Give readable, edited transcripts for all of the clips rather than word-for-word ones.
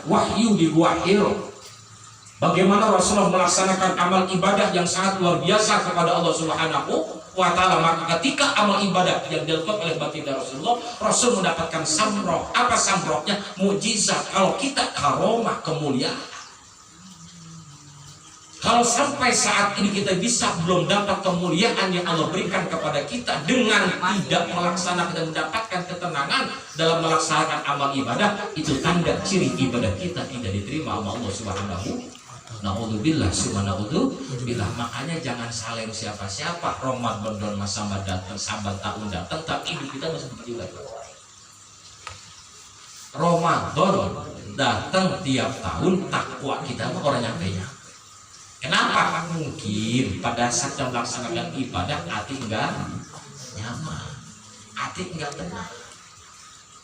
wahyu di Gua Hiro. Bagaimana Rasulullah melaksanakan amal ibadah yang sangat luar biasa kepada Allah Subhanahu wa Ta'ala. Maka ketika amal ibadah yang dilakukan oleh baginda Rasulullah, Rasul mendapatkan samroh. Apa samrohnya? Mujizat. Kalau kita karomah, kemuliaan. Kalau sampai saat ini kita bisa belum dapat kemuliaan yang Allah berikan kepada kita dengan tidak melaksanakan dan mendapatkan ketenangan dalam melaksanakan amal ibadah, itu tanda ciri ibadah kita tidak diterima oleh Allah Subhanahu. Naudzubillah, subhanaudzubillah. Makanya jangan saling siapa-siapa. Ramadan masa datang, saban tahun datang, tapi hidup kita masih begini lagi. Ramadan datang tiap tahun, takwa kita mah orang nyampainya. Kenapa? Mungkin pada saat yang melaksanakan ibadah hati enggak nyaman, hati enggak tenang.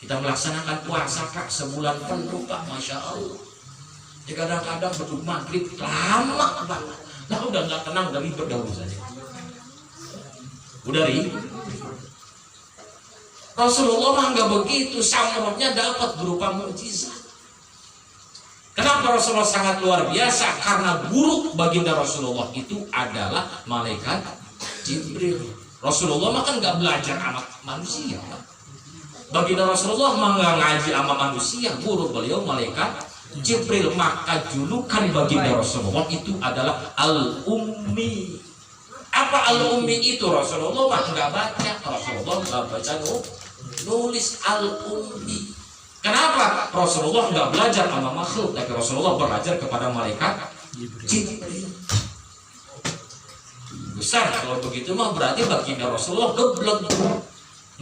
Kita melaksanakan puasa Pak sebulan penuh Pak, Masya Allah. Ya kadang-kadang beduk maghrib lama banget. Nah udah nggak tenang, udah ribet dahulu saja. Udah ribet. Rasulullah mah nggak begitu, samrohnya dapat berupa mukjizat. Kenapa Rasulullah sangat luar biasa? Karena guru baginda Rasulullah itu adalah malaikat Jibril. Rasulullah mah kan nggak belajar sama manusia. Baginda Rasulullah mah nggak ngaji sama manusia, guru beliau malaikat Jibril. Maka julukan baginda Rasulullah itu adalah Al-Ummi. Apa Al-Ummi itu? Rasulullah mah nggak baca, Rasulullah nggak baca nulis. Al-Ummi. Kenapa? Rasulullah nggak belajar sama makhluk, tapi Rasulullah belajar kepada malaikat Jibril. Besar kalau begitu mah berarti baginda Rasulullah geblek,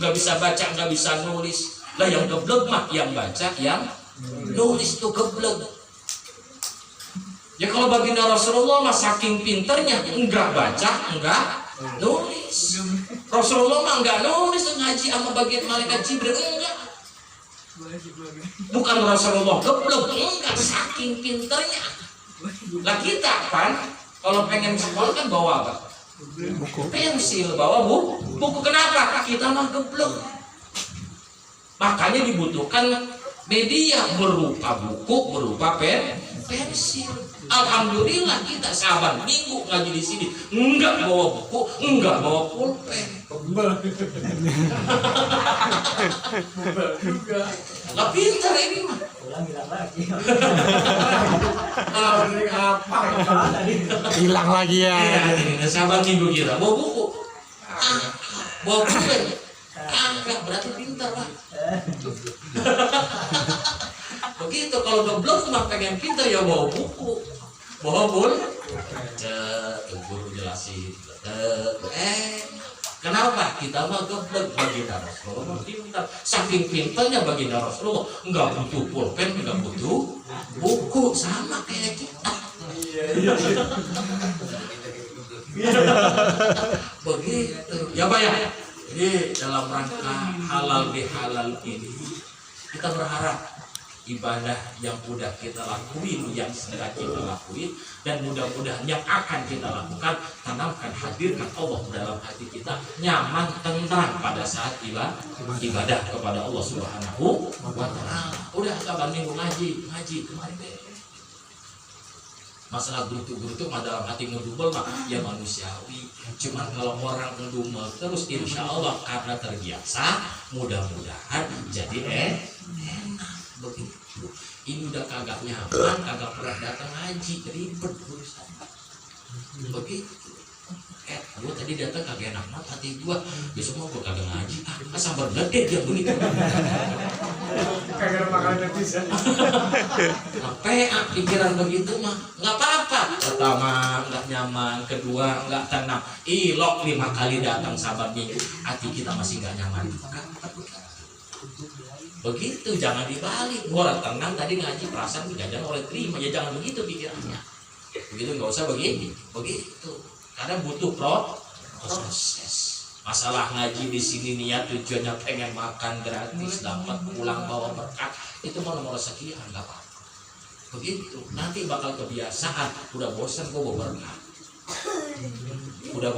nggak bisa baca, nggak bisa nulis. Lah yang geblek mah yang baca, yang nulis tuh geblek. Ya kalau baginda Rasulullah mah saking pinternya, enggak baca, enggak nulis. Rasulullah mah enggak nulis, ngaji sama bagian malaikat Jibril, enggak. Bukan Rasulullah geblek, enggak, saking pinternya. Lah kita kan kalau pengen sekolah kan bawa apa? Buku, pensil, bawa buku. Kenapa? Kita mah geblek. Makanya dibutuhkan media berupa buku, berupa pensil. Alhamdulillah kita saban minggu ngaji di sini, enggak bawa buku, enggak bawa pulpen. Nggak pintar ini mah. Hilang lagi ya. Saban minggu kita bawa buku, bawa pulpen. Enggak berarti pintar lah. Begitu kalau geblek mah pengen pintar ya bawa buku, bawa pulpen. Guru jelasin. Kenapa? Kita mah geblek. Baginda Rasulullah pintar. Saking pintarnya baginda Rasulullah nggak butuh pulpen, nggak butuh buku, sama kayak kita. Begitu. Ya Pak ya. Jadi dalam rangka halal bihalal ini kita berharap ibadah yang udah kita lakuin, yang sedang kita lakuin, dan mudah-mudahan yang akan kita lakukan, tanamkan, hadirkan Allah dalam hati kita, nyaman, tenang pada saat ibadah kepada Allah Subhanahu wa Ta'ala. Udah kapan minggu ngaji kemarin deh. Masalah gerutu-gerutu mah dalam hati ngedumel mah ya manusiawi. Cuman kalau orang ngedumel terus, insya Allah karena terbiasa, mudah-mudahan jadi enak. Begitu. Ini udah kagak nyaman, kagak pernah datang ngaji, ribet urusan. Begitu. Gua tadi datang kagak enak banget hati gua, besok mau gua kagak ngaji. Sabar banget deh dia begitu. Kagak ada makanan netizen. PA pikiran begitu mah nggak apa-apa. Pertama nggak nyaman, kedua nggak tenang. Ilok 5 kali datang sabar minggu, hati kita masih nggak nyaman. Begitu, jangan dibalik. Gua tenang tadi ngaji, perasaan jajan oleh terima, ya jangan begitu pikirannya. Begitu, nggak usah begitu. Karena butuh proses. Masalah ngaji di sini niat tujuannya pengen makan gratis, dapat pulang bawa berkat, itu mau nomor sekian nggak apa-apa. Begitu, nanti bakal kebiasaan. Udah bosan gua bawa berkat. Udah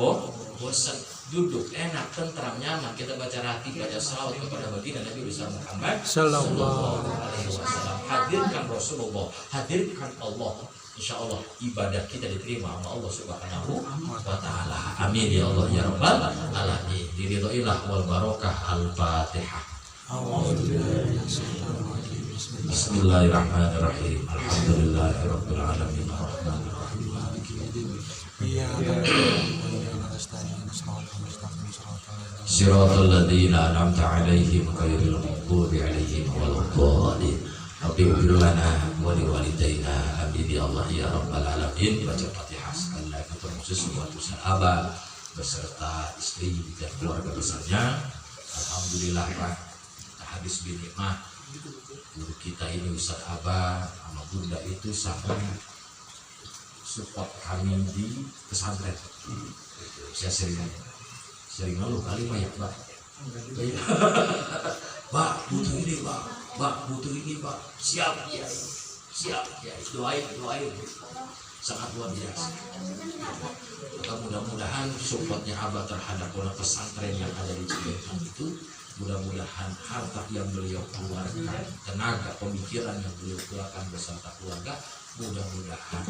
bosan, duduk enak, tentram, nyaman, kita baca rati, baca salawat kepada baginda Nabi besar Muhammad Sallallahu Alaihi Wasallam. Hadirkan Rasulullah, hadirkan Allah. Insya Allah ibadah kita diterima oleh Allah Subhanahu wa Ta'ala. Amin ya Allah ya Rabbal Alamin. Diridhoilah wal barokah. Al-Fatihah. Bismillahirrahmanirrahim. Alhamdulillahirabbil alamin. Arrahmanir rahim. Siratal ladzina an'amta 'alaihim ghairil maghdubi 'alaihim waladdallin. Rabbi ighfir lana wa liwalidayna. Amin ya Allah ya Rabbal Alamin. Baca Fatihah sekali lagi terkhusus buat Ustaz Aba beserta istri dan keluarga besarnya. Alhamdulillah Pak, habis binikmah guru kita ini Ustaz Aba sama Bunda itu sangat support kami di pesantren. Saya sering lalu kali banyak Pak. Pak butuh ini Pak, Pak butuh ini Pak. Siap ya, siap ya. Doain sangat luar biasa. Maka mudah-mudahan supportnya Abah terhadap pondok pesantren yang ada di Cilegon itu, mudah-mudahan harta yang beliau keluarkan, tenaga pemikiran yang beliau keluarkan beserta keluarga, mudah-mudahan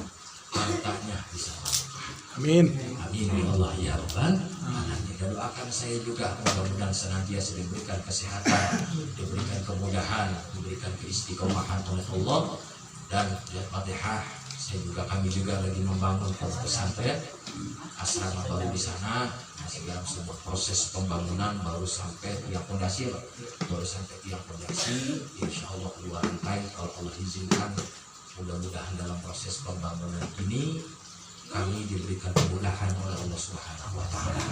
hartanya bisa berkah. Amin. Amin ya Allah ya Rabbal Alamin. Dan doakan saya juga mudah-mudahan senantiasa diberikan kesehatan, diberikan kemudahan, diberikan keistiqomahan oleh Allah. Dan ya Fatihah, kami juga lagi membangun pesantren asrama baru di sana, masih dalam sebuah proses pembangunan, baru sampai tiang fondasi, insya Allah keluar lantai kalau Allah izinkan. Mudah-mudahan dalam proses pembangunan ini kami diberikan kemudahan oleh Allah Subhanahu wa Ta'ala.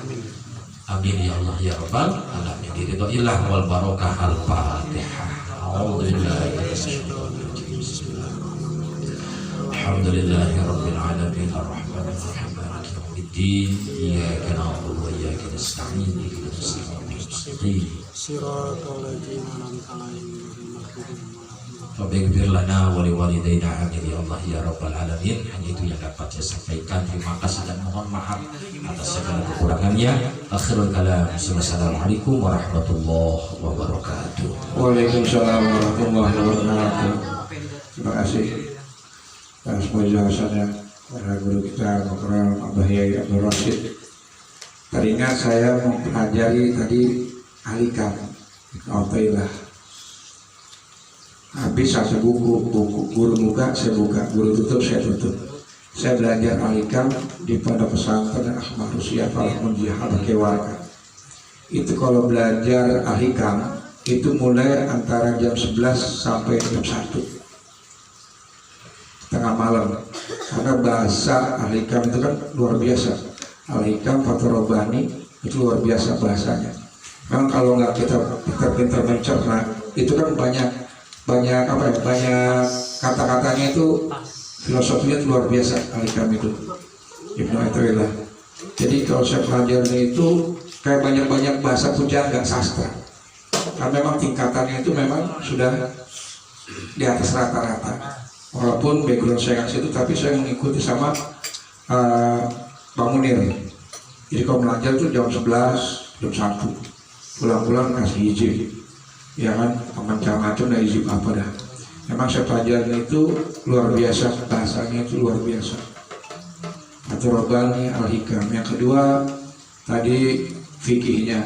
Amin ya Allah ya Rabbal Alamin. Diridhoilah wal barokah. Al-Fatihah. Alhamdulillahi rabbil alamin. Ar-Rahmanir Rahim. Maliki yaumiddin. Iyyaka na'budu wa iyyaka nasta'in. Ihdinas siratal mustaqim. Siratal ladzina an'amta 'alaihim ghairil maghdubi 'alaihim. Fabighfir lana wa liwalidayna. Amin ya Allah ya Rabbal Alamin. Hanya itu yang dapat saya sampaikan. Terima kasih dan mohon maaf atas segala kekurangannya. Akhirul kalam. Assalamualaikum warahmatullahi wabarakatuh. Waalaikumsalam warahmatullahi wabarakatuh. Terima kasih atas penjelasannya para guru kita, Bapak Abah Yai Abdul Rashid. Teringat saya mempelajari tadi alikam. Alhamdulillah. Habis satu buku guru buka, saya buka, guru tutup, saya tutup. Saya belajar alikam di pondok pesantren Ahmad Rusia Falahmun Jihad Kewarga. Itu kalau belajar alikam itu mulai antara jam 11 sampai jam 1 tengah malam, karena bahasa alikam itu kan luar biasa. Alikam Fathur Rabbani itu luar biasa bahasanya. Memang kalau nggak kita pintar mencerna, itu kan banyak kata-katanya itu, filosofinya itu luar biasa alikam itu, Ibnu Athaillah. Jadi kalau saya pelajari itu kayak banyak bahasa pujangga sastra, karena memang tingkatannya itu memang sudah di atas rata-rata. Walaupun background saya nggak situ, tapi saya mengikuti sama Bang Munir. Jadi kalau belajar itu jam 11, jam 1 pulang-pulang kasih izin, ya kan, macam-macam dah izin apa dah. Memang saya pelajari itu luar biasa, bahasanya itu luar biasa. Fathur Rabbani, Al-Hikam. Yang kedua tadi fikihnya,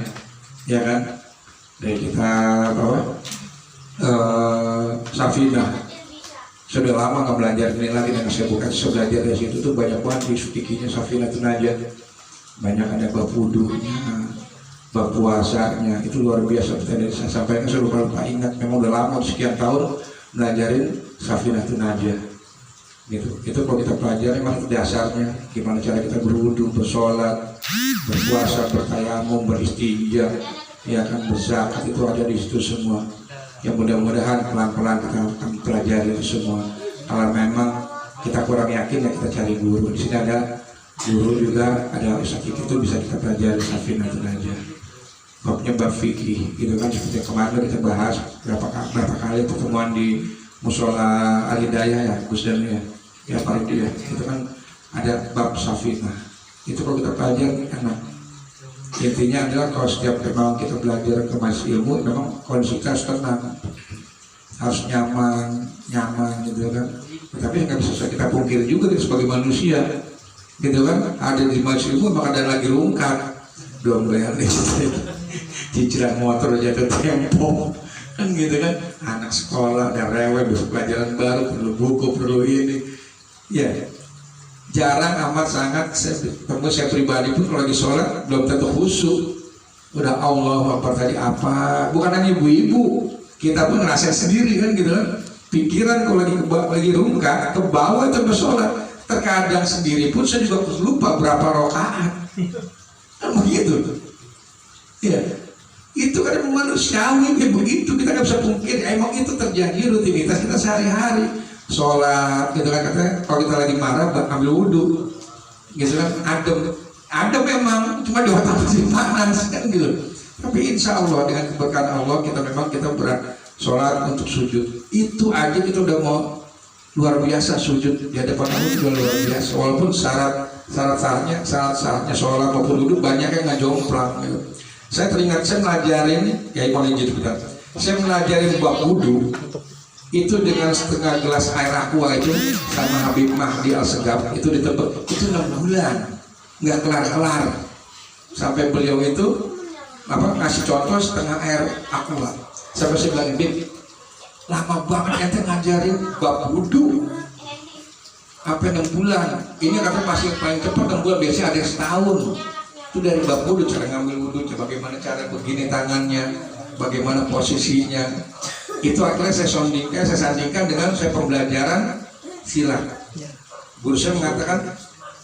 ya kan, dari kita bawa Safinah. Sudah lama nggak belajar ini lagi, dan saya bukan belajar dari situ tuh banyak banget di fikihnya Safinah Najat. Banyak ada bab wudunya, bab puasanya, itu luar biasa. Tadi saya sampaikan, saya lupa ingat, memang udah lama sekian tahun belajarin Safinah Najat. Gitu. Itu kalau kita pelajari memang dasarnya gimana cara kita berwudu, bersolat, berpuasa, bertayamum, beristinja, ya kan, berzakat, itu ada di situ semua. Yang mudah-mudahan pelan-pelan kita akan pelajari itu semua. Kalau memang kita kurang yakin, ya kita cari guru. Di sini ada guru juga, ada Ustaz itu bisa kita pelajari Safinah Najat. Babnya bab fikih, gitu kan, seperti kemarin kita bahas berapa kali pertemuan di Musola Al-Hidayah ya, Gus Dan ya Pak Rudi ya, itu kan ada bab Safinah. Itu kalau kita pelajari enak. Intinya adalah kalau setiap memang kita belajar ke masjid ilmu, memang kondisi kita harus tenang, harus nyaman gitu kan. Tapi nggak bisa kita pungkiri juga sebagai manusia, gitu kan. Ada di masjid ilmu, maka ada lagi rungkat, belum bayar cicilan motor jatuh tempo, kan gitu kan. Anak sekolah dan rewel, besok pelajaran baru, perlu buku, perlu ini, ya. Jarang amat sangat saya pribadi pun kalau lagi sholat belum tentu khusyuk. Udah Allah Akbar tadi apa? Bukan hanya ibu-ibu, kita pun ngerasain sendiri kan gitu kan. Pikiran kalau lagi rungkat ke bawah itu bersolat. Terkadang sendiri pun saya juga lupa berapa rakaat. Kan begitu. Ya, itu kan manusiawi kayak begitu. Kita nggak bisa pungkiri. Emang itu terjadi rutinitas kita sehari-hari. Sholat gitu kan, katanya kalau kita lagi marah ambil wudhu gitu kan, adem memang cuma di otak masih panas kan gitu. Tapi insya Allah dengan keberkahan Allah kita berat sholat untuk sujud itu aja kita udah mau luar biasa. Sujud di hadapan Allah juga luar biasa, walaupun syarat-syaratnya sholat maupun wudhu banyak yang nggak jomplang gitu. Saya teringat saya melajarin saya melajarin bab wudhu itu dengan setengah gelas air aqua itu sama Habib Mahdi Al-Segaf itu ditebak itu 6 bulan nggak kelar-kelar sampai beliau itu ngasih contoh setengah air aqua. Sampai saya bilang, Bib, lama banget ente ngajarin bab wudu apa 6 bulan, ini kata masih paling cepat 6 bulan, biasanya ada setahun. Itu dari bab wudu, cara ngambil wudu, bagaimana cara begini tangannya, bagaimana posisinya. Itu akhirnya saya sandingkan dengan saya pembelajaran silat. Guru saya mengatakan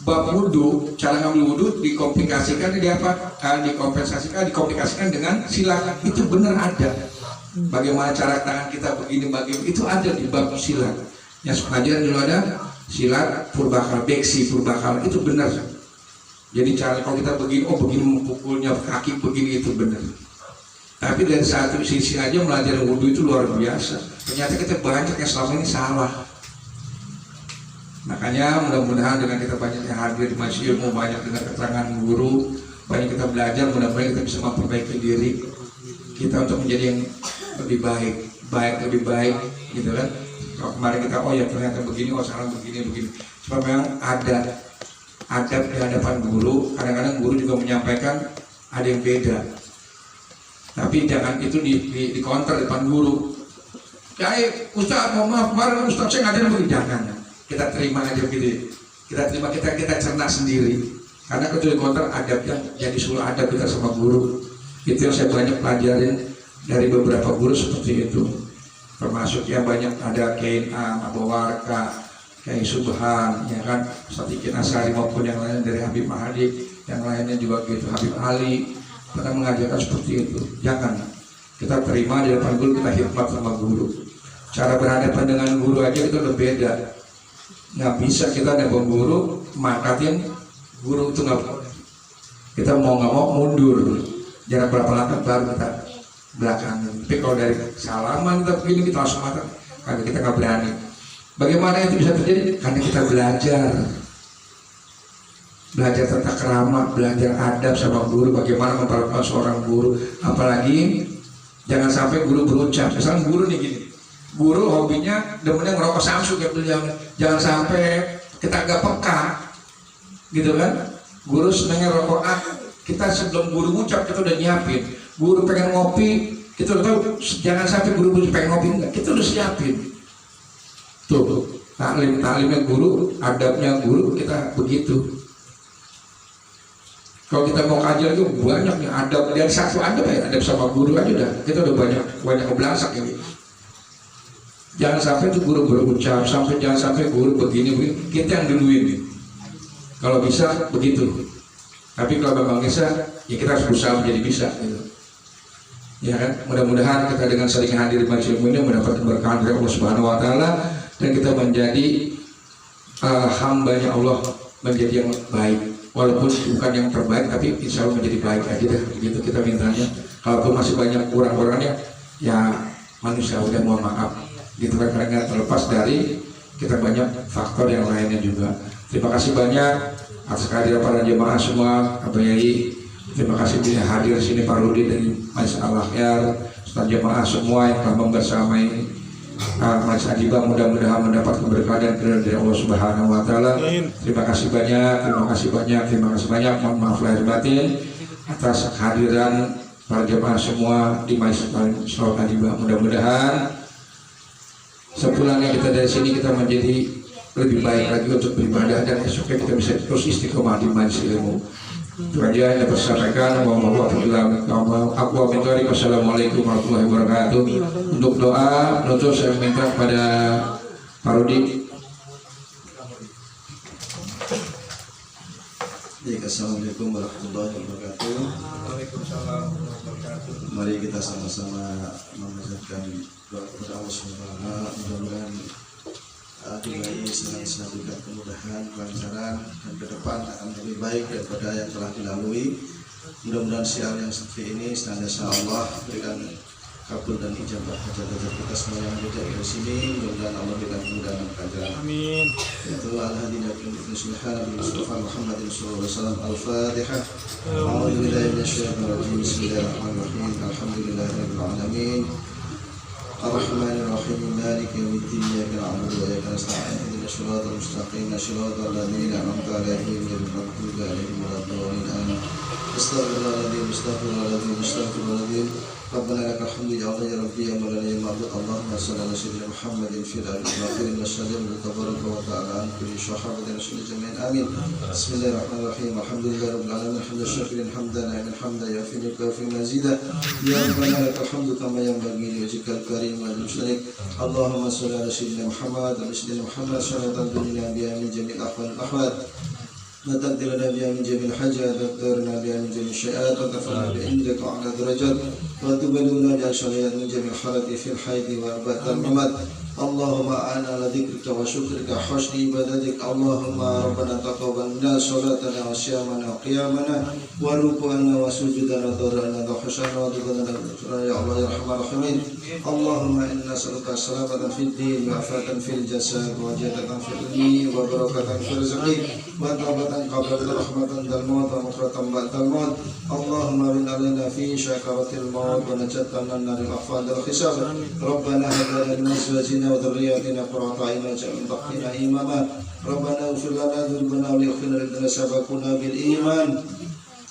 bab wudu, cara ngambil wudu dikomplikasikan dikomplikasikan dengan silat. Itu benar ada. Bagaimana cara tangan kita begini itu ada di bab silat. Yang pelajaran dulu ada silat purbakal, beksi purbakal, itu benar. Jadi cara kalau kita begini, begini mempukulnya kaki begini, itu benar. Tapi dari satu sisi aja belajar wudhu itu luar biasa. Ternyata kita banyak yang selama ini salah. Makanya mudah-mudahan dengan kita banyak yang hadir di masjid ilmu, banyak dengan keterangan guru, banyak kita belajar, mudah-mudahan kita bisa memperbaiki diri kita untuk menjadi yang lebih baik, gitu kan. Kalau kemarin kita ternyata begini, salah begini. Cuma memang ada adab di hadapan guru. Kadang-kadang guru juga menyampaikan ada yang beda. Tapi jangan itu di counter depan guru. Ya Ustaz, mohon maaf, kemarin Ustaz saya ngajarin begini. Jangan, kita terima aja gitu. Kita cerna sendiri. Karena kalau di counter adabnya jadi suruh adab kita sama guru. Itu yang saya banyak pelajarin dari beberapa guru seperti itu. Termasuk yang banyak ada Kiai Abu Warka, Kiai Subhan, ya kan, Ustaz Ikin Asari maupun yang lain dari Habib Mahdi, yang lainnya juga gitu, Habib Ali. Pernah mengajarkan seperti itu. Jangan, kita terima di depan guru, kita khidmat sama guru. Cara berhadapan dengan guru aja itu udah beda. Nggak bisa kita depan guru makatin guru itu nggak. Kita mau nggak mau mundur. Jangan berapa langkah baru kita belakangan. Tapi kalau dari salaman kita begini kita langsung mata, karena kita nggak berani. Bagaimana itu bisa terjadi? Karena kita belajar tentang kerama, belajar adab sama guru, bagaimana memperlakukan seorang guru. Apalagi jangan sampai guru berucap, misalnya guru nih gini, guru hobinya demennya ngerokok samsu kayak beliau, jangan sampai kita agak peka gitu kan. Guru senangnya rokok kita sebelum guru ngucap kita udah nyiapin. Guru pengen ngopi, kita udah tahu, jangan sampai guru pengen ngopi enggak, kita udah siapin. Tuh, taklimnya guru, adabnya guru, kita begitu. Kalau kita mau kajian itu banyak nih adab, dari satu adab ya, adab sama guru aja udah, kita udah banyak kebelasak ini. Jangan sampai tuh guru berucap, jangan sampai guru begini, kita yang duluin nih. Kalau bisa begitu. Tapi kalau memang bisa, ya kita harus berusaha menjadi bisa gitu. Ya kan, mudah-mudahan kita dengan sering hadir di majelis ini mendapat keberkahan dari Allah Subhanahu wa taala dan kita menjadi hambanya Allah, menjadi yang baik. Walaupun bukan yang terbaik, tapi insya Allah menjadi baik aja dah, begitu kita mintanya. Kalaupun masih banyak kurang-kurangnya, ya manusia udah mohon maaf. Gitu kan, karena terlepas dari kita banyak faktor yang lainnya juga. Terima kasih banyak atas kehadiran para jemaah semua, Abah Yai, Terima kasih bila hadir sini Pak Rudi dari Mas Al-Ahyar, Ustaz jemaah semua yang telah membersamai Mas Adiba, mudah-mudahan mendapat keberkahan dan keridhaan dari Allah Subhanahu wa taala. Terima kasih banyak, terima kasih banyak, terima kasih banyak. Mohon maaf lahir batin atas kehadiran para jemaah semua di Majelis Salat Adiba. Mudah-mudahan sepulangnya kita dari sini kita menjadi lebih baik lagi untuk beribadah dan esoknya kita bisa terus istiqomah di majelis ilmu. Itu aja yang dapat saya sampaikan. Wassalamualaikum warahmatullahi wabarakatuh. Untuk doa penutup saya minta kepada Pak Rudi. Assalamualaikum warahmatullahi wabarakatuh. Mari kita sama-sama memanjatkan doa kepada Allah Subhanahu wa taala. Mudah-mudahan diberi senang diberikan kemudahan, kelancaran, dan ke depan akan lebih baik daripada yang telah dilalui. Mudah-mudahan siar yang seperti ini senantiasa Allah berikan kabul dan ijabah hajat-hajat kita semua yang ada di sini. Mudah-mudahan Allah berikan kemudahan dan kelancaran. Amin. Itu al-hadina Nabi Mustafa Muhammadin sallallahu alaihi wasallam. Al-Fatihah. A'udzubillahi minasyaitonir rajim. Bismillahirrahmanirrahim. Alhamdulillahirabbil alamin. Ar-Rahmanir Rahim. Maliki yaumiddin. Iyyaka na'budu wa iyyaka nasta'in. Ihdinas siratal mustaqim. Siratal ladzina an'amta 'alaihim ghairil maghdubi 'alaihim waladdallin. Amin. Astaghfirullahaladzim. Astaghfirullahaladzim. Astaghfirullahaladzim. ربنا لك الحمد يا الله يا ربي يا مولانا يا معبود. اللهم صل على سيدنا محمد في الآخرين وسلم تبارك وتعالى عن كل صحابة رسول جميعا آمين. بسم الله الرحمن الرحيم. الحمد لله رب العالمين. الحمد الشاكرين حمدا نعم حمدا يوفي ويكافئ مزيدا. يا ربنا لك الحمد كما ينبغي لوجهك الكريم والمشرك. اللهم صل على سيدنا محمد وعلى سيدنا محمد صلاة تنجينا بها من جميع الأحوال والأحوال وتقدرنا بها من جميع الحاجات وتقدرنا بها من جميع الشيئات وترفعنا عندك على درجات وتبلغنا بها شريعة من جميع الحالات في الحيض وأبد الممات. اللهم أعنا على ذكرك وشكرك وحسن عبادتك. اللهم ربنا تقبل منا صلاتنا وصيامنا وقيامنا وركوعنا وسجودنا وضرعنا وخشعنا وضدنا يا الله يا أرحم الراحمين. اللهم إنا نسألك سلامة في الدين وعافية في الجسد وزيادة في العلم وبركة في الرزق وتوبة قبل رحمة الموت ومغفرة بعد الموت. اللهم بن علينا في شكرة الموت ونجتنا من النار الأخفاد الحساب. ربنا هب لنا من أزواجنا وذرياتنا قرة أعين واجعلنا للمتقين إماما. ربنا اغفر لنا ذنوبنا ولإخواننا الذين سبقونا بالإيمان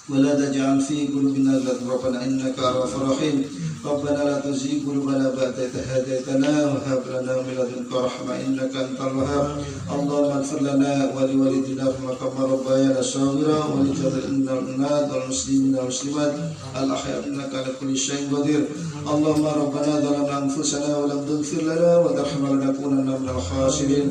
ولا تجعل في قلوبنا غلا ربنا إنك رؤوف رحيم. ربنا لا تزغ قلوبنا بعد إذ هديتنا وهب لنا من لدنك رحمة إنك أنت الوهاب. اللهم اغفر لنا ولوالدينا كما ربيانا صغيرا ولجميع الأموات والمسلمين والمسلمات الأحياء إنك على كل شيء قدير. اللهم ربنا ظلمنا أنفسنا ولم تغفر لنا وترحمنا لنكونن من الخاسرين.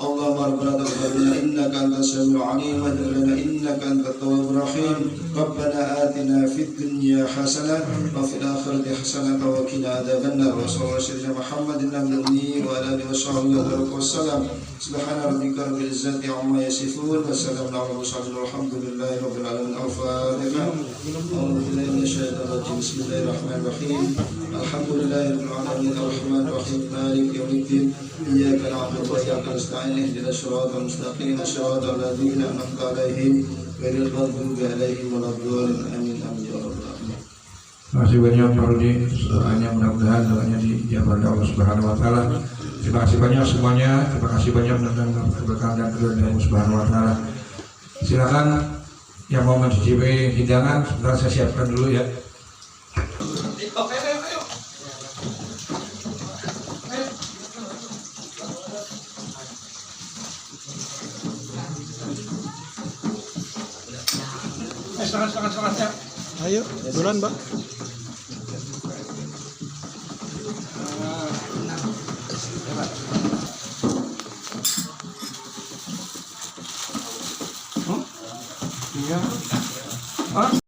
اللهم ربنا تقبل منا إنك أنت السميع العليم وتب لنا إنك أنت التواب الرحيم. ربنا آتنا في الدنيا حسنة وفي الآخرة حسنة وقنا عذاب النار. وصلى الله على سيدنا محمد النبي وعلى آله وصحبه وسلم. سبحان ربك رب العزة عما يصفون وسلام على المرسلين والحمد لله رب العالمين. الفاتحة. أعوذ بالله من الشيطان الرجيم. بسم الله الرحمن الرحيم. الحمد لله رب العالمين الرحمن الرحيم مالك يوم الدين. إياك نعبد وإياك نستعين اهدنا الصراط المستقيم صراط الذين أنعمت عليهم غير المغضوب عليهم ولا الضالين آمين آمين يا رب العالمين. Terima kasih banyak Pak Rudi doanya, mudah-mudahan doanya dijawab oleh Allah Subhanahu wa taala. Terima kasih banyak semuanya, terima kasih banyak mudah-mudahan keberkahan dan keridhaan dari Allah Subhanahu wa taala. Silakan yang mau mencicipi hidangan, sebentar saya siapkan dulu ya. Silakan. Ayo, duluan, Mbak. Iya.